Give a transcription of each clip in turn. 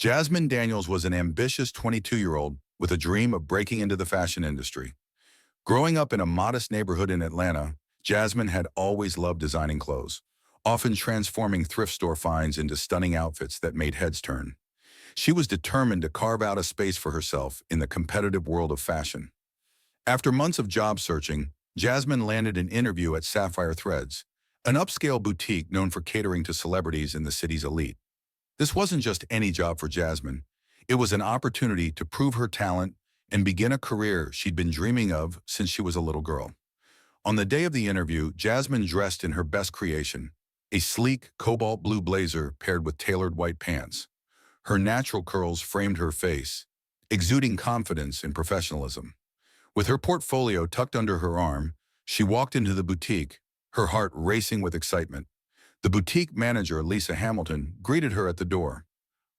Jasmine Daniels was an ambitious 22-year-old with a dream of breaking into the fashion industry. Growing up in a modest neighborhood in Atlanta, Jasmine had always loved designing clothes, often transforming thrift store finds into stunning outfits that made heads turn. She was determined to carve out a space for herself in the competitive world of fashion. After months of job searching, Jasmine landed an interview at Sapphire Threads, an upscale boutique known for catering to celebrities in the city's elite. This wasn't just any job for Jasmine. It was an opportunity to prove her talent and begin a career she'd been dreaming of since she was a little girl. On the day of the interview, Jasmine dressed in her best creation, a sleek cobalt blue blazer paired with tailored white pants. Her natural curls framed her face, exuding confidence and professionalism. With her portfolio tucked under her arm, she walked into the boutique, her heart racing with excitement. The boutique manager, Lisa Hamilton, greeted her at the door.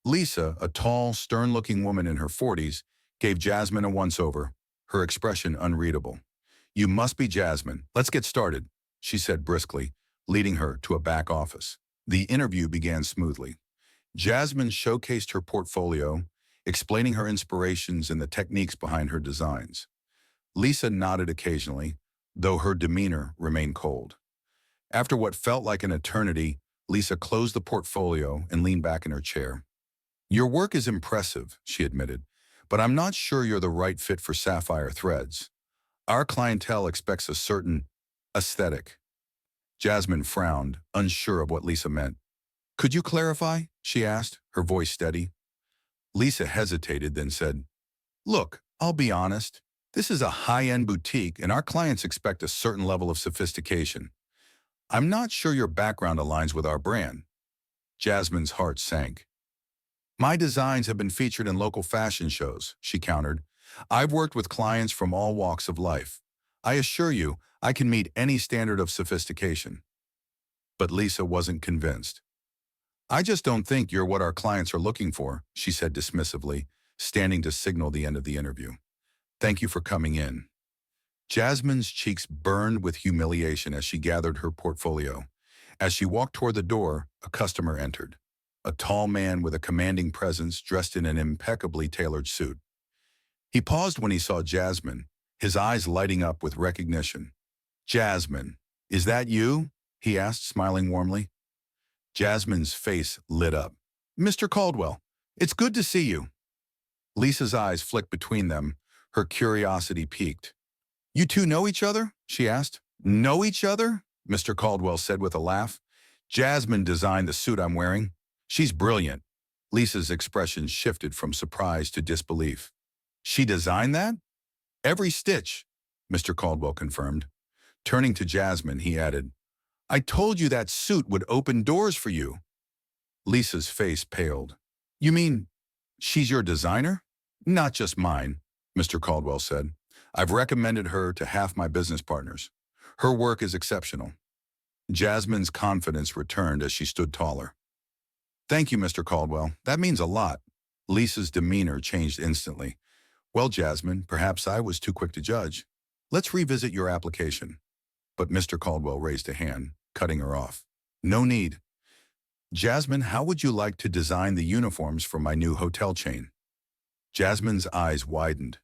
Lisa, a tall, stern-looking woman in her 40s, gave Jasmine a once-over, her expression unreadable. "You must be Jasmine. Let's get started," she said briskly, leading her to a back office. The interview began smoothly. Jasmine showcased her portfolio, explaining her inspirations and the techniques behind her designs. Lisa nodded occasionally, though her demeanor remained cold. After what felt like an eternity, Lisa closed the portfolio and leaned back in her chair. "Your work is impressive," she admitted, "but I'm not sure you're the right fit for Sapphire Threads. Our clientele expects a certain aesthetic." Jasmine frowned, unsure of what Lisa meant. "Could you clarify?" she asked, her voice steady. Lisa hesitated, then said, "Look, I'll be honest. This is a high-end boutique, and our clients expect a certain level of sophistication. I'm not sure your background aligns with our brand." Jasmine's heart sank. "My designs have been featured in local fashion shows," she countered. "I've worked with clients from all walks of life. I assure you, I can meet any standard of sophistication." But Lisa wasn't convinced. "I just don't think you're what our clients are looking for," she said dismissively, standing to signal the end of the interview. "Thank you for coming in." Jasmine's cheeks burned with humiliation as she gathered her portfolio. As she walked toward the door, a customer entered. A tall man with a commanding presence dressed in an impeccably tailored suit. He paused when he saw Jasmine, his eyes lighting up with recognition. "Jasmine, is that you?" he asked, smiling warmly. Jasmine's face lit up. "Mr. Caldwell, it's good to see you." Lisa's eyes flicked between them, her curiosity piqued. "You two know each other?" she asked. "Know each other?" Mr. Caldwell said with a laugh. "Jasmine designed the suit I'm wearing. She's brilliant." Lisa's expression shifted from surprise to disbelief. "She designed that?" "Every stitch," Mr. Caldwell confirmed. Turning to Jasmine, he added, "I told you that suit would open doors for you." Lisa's face paled. "You mean she's your designer?" "Not just mine," Mr. Caldwell said. "I've recommended her to half my business partners. Her work is exceptional." Jasmine's confidence returned as she stood taller. "Thank you, Mr. Caldwell. That means a lot." Lisa's demeanor changed instantly. "Well, Jasmine, perhaps I was too quick to judge. Let's revisit your application." But Mr. Caldwell raised a hand, cutting her off. "No need. Jasmine, how would you like to design the uniforms for my new hotel chain?" Jasmine's eyes widened.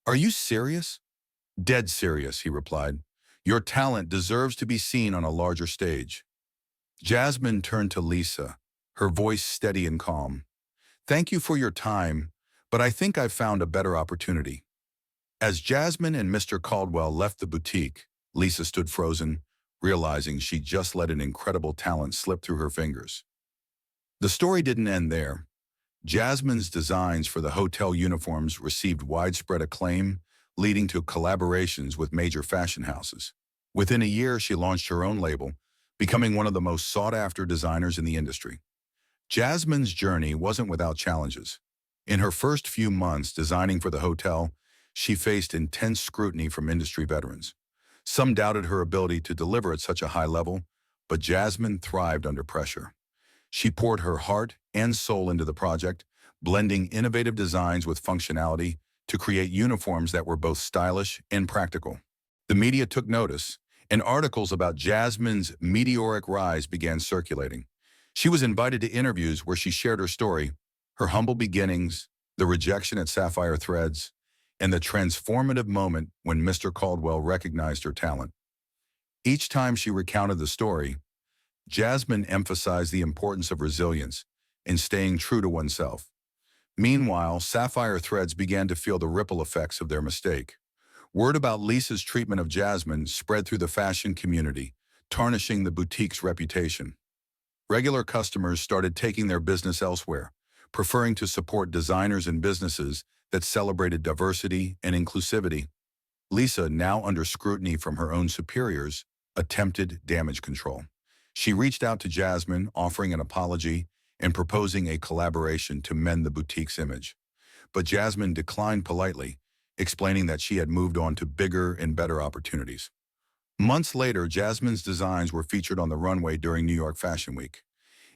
"Are you serious?" "Dead serious," he replied. "Your talent deserves to be seen on a larger stage." Jasmine turned to Lisa, her voice steady and calm. "Thank you for your time, but I think I've found a better opportunity." As Jasmine and Mr. Caldwell left the boutique, Lisa stood frozen, realizing she'd just let an incredible talent slip through her fingers. The story didn't end there. Jasmine's designs for the hotel uniforms received widespread acclaim, leading to collaborations with major fashion houses. Within a year, she launched her own label, becoming one of the most sought-after designers in the industry. Jasmine's journey wasn't without challenges. In her first few months designing for the hotel, she faced intense scrutiny from industry veterans. Some doubted her ability to deliver at such a high level, but Jasmine thrived under pressure. She poured her heart and soul into the project, blending innovative designs with functionality to create uniforms that were both stylish and practical. The media took notice, and articles about Jasmine's meteoric rise began circulating. She was invited to interviews where she shared her story, Her humble beginnings, the rejection at Sapphire Threads, and the transformative moment when Mr. Caldwell recognized her talent. Each time she recounted the story, Jasmine emphasized the importance of resilience and staying true to oneself. Meanwhile, Sapphire Threads began to feel the ripple effects of their mistake. Word about Lisa's treatment of Jasmine spread through the fashion community, tarnishing the boutique's reputation. Regular customers started taking their business elsewhere, preferring to support designers and businesses that celebrated diversity and inclusivity. Lisa, now under scrutiny from her own superiors, attempted damage control. She reached out to Jasmine, offering an apology and proposing a collaboration to mend the boutique's image. But Jasmine declined politely, explaining that she had moved on to bigger and better opportunities. Months later, Jasmine's designs were featured on the runway during New York Fashion Week.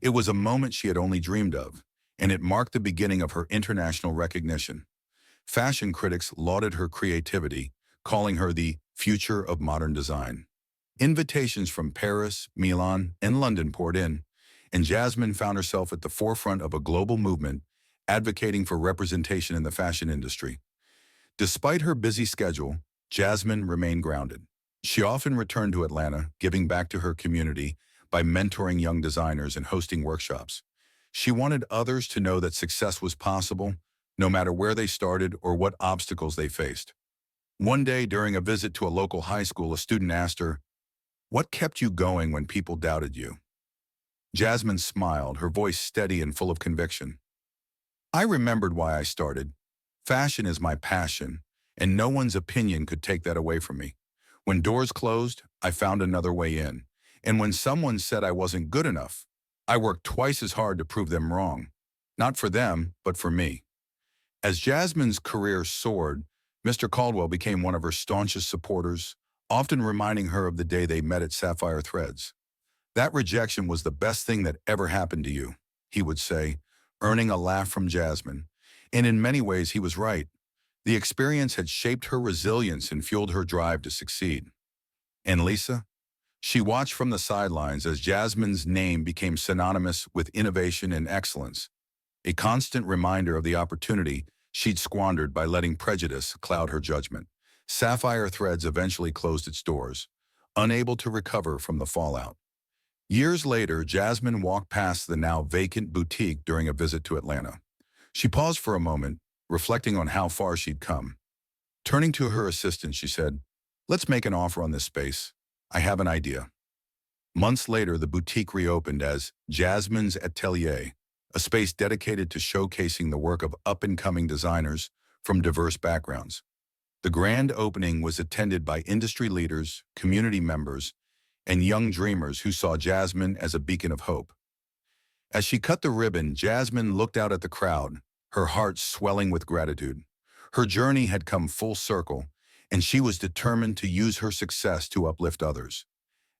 It was a moment she had only dreamed of, and it marked the beginning of her international recognition. Fashion critics lauded her creativity, calling her the future of modern design. Invitations from Paris, Milan, and London poured in, and Jasmine found herself at the forefront of a global movement advocating for representation in the fashion industry. Despite her busy schedule, Jasmine remained grounded. She often returned to Atlanta, giving back to her community by mentoring young designers and hosting workshops. She wanted others to know that success was possible, no matter where they started or what obstacles they faced. One day, during a visit to a local high school, a student asked her, "What kept you going when people doubted you?" Jasmine smiled, her voice steady and full of conviction. "I remembered why I started. Fashion is my passion, and no one's opinion could take that away from me. When doors closed, I found another way in. And when someone said I wasn't good enough, I worked twice as hard to prove them wrong. Not for them, but for me." As Jasmine's career soared, Mr. Caldwell became one of her staunchest supporters, often reminding her of the day they met at Sapphire Threads. "That rejection was the best thing that ever happened to you," he would say, earning a laugh from Jasmine. And in many ways, he was right. The experience had shaped her resilience and fueled her drive to succeed. And Lisa? She watched from the sidelines as Jasmine's name became synonymous with innovation and excellence, a constant reminder of the opportunity she'd squandered by letting prejudice cloud her judgment. Sapphire Threads eventually closed its doors, unable to recover from the fallout. Years later, Jasmine walked past the now vacant boutique during a visit to Atlanta. She paused for a moment, reflecting on how far she'd come. Turning to her assistant, she said, "Let's make an offer on this space. I have an idea." Months later, the boutique reopened as Jasmine's Atelier, a space dedicated to showcasing the work of up-and-coming designers from diverse backgrounds. The grand opening was attended by industry leaders, community members, and young dreamers who saw Jasmine as a beacon of hope. As she cut the ribbon, Jasmine looked out at the crowd, her heart swelling with gratitude. Her journey had come full circle, and she was determined to use her success to uplift others.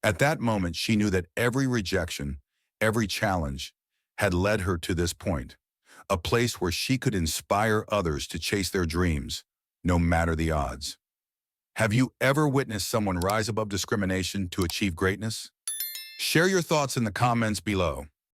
At that moment, she knew that every rejection, every challenge, had led her to this point, a place where she could inspire others to chase their dreams, no matter the odds. Have you ever witnessed someone rise above discrimination to achieve greatness? Share your thoughts in the comments below.